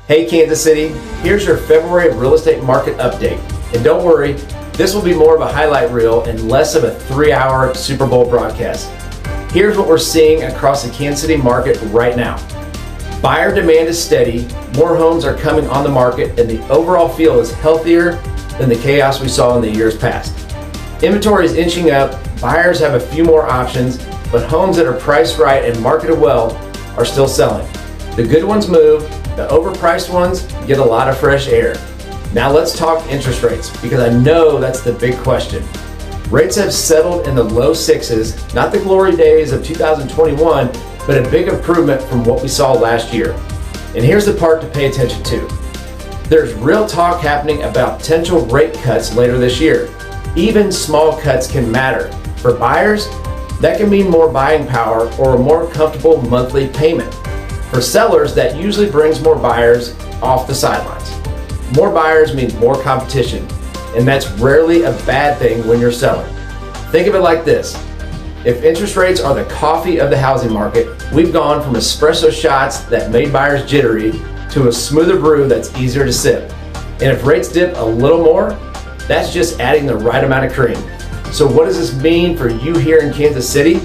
Hey Kansas City, here's your February real estate market update. And don't worry, this will be more of a highlight reel and less of a 3-hour Super Bowl broadcast. Here's what we're seeing across the Kansas City market right now. Buyer demand is steady, more homes are coming on the market, and the overall feel is healthier than the chaos we saw in the years past. Inventory is inching up, buyers have a few more options, but homes that are priced right and marketed well are still selling. The good ones move, the overpriced ones get a lot of fresh air. Now let's talk interest rates, because I know that's the big question. Rates have settled in the low sixes, not the glory days of 2021, but a big improvement from what we saw last year. And here's the part to pay attention to. There's real talk happening about potential rate cuts later this year. Even small cuts can matter. For buyers, that can mean more buying power or a more comfortable monthly payment. For sellers, that usually brings more buyers off the sidelines. More buyers means more competition, and that's rarely a bad thing when you're selling. Think of it like this. If interest rates are the coffee of the housing market, we've gone from espresso shots that made buyers jittery to a smoother brew that's easier to sip. And if rates dip a little more, that's just adding the right amount of cream. So what does this mean for you here in Kansas City?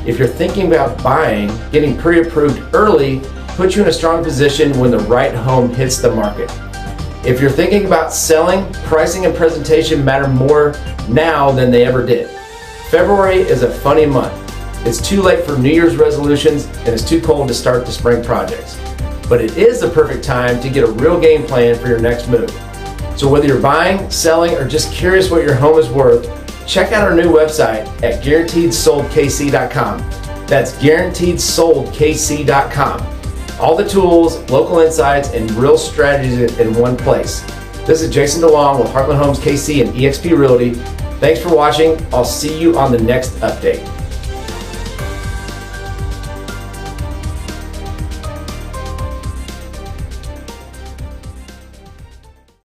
If you're thinking about buying, getting pre-approved early puts you in a strong position when the right home hits the market. If you're thinking about selling, pricing and presentation matter more now than they ever did. February is a funny month. It's too late for New Year's resolutions and it's too cold to start the spring projects. But it is the perfect time to get a real game plan for your next move. So whether you're buying, selling, or just curious what your home is worth, check out our new website at guaranteedsoldkc.com. That's guaranteedsoldkc.com. All the tools, local insights, and real strategies in one place. This is Jason DeLong with Heartland Homes KC and eXp Realty. Thanks for watching. I'll see you on the next update.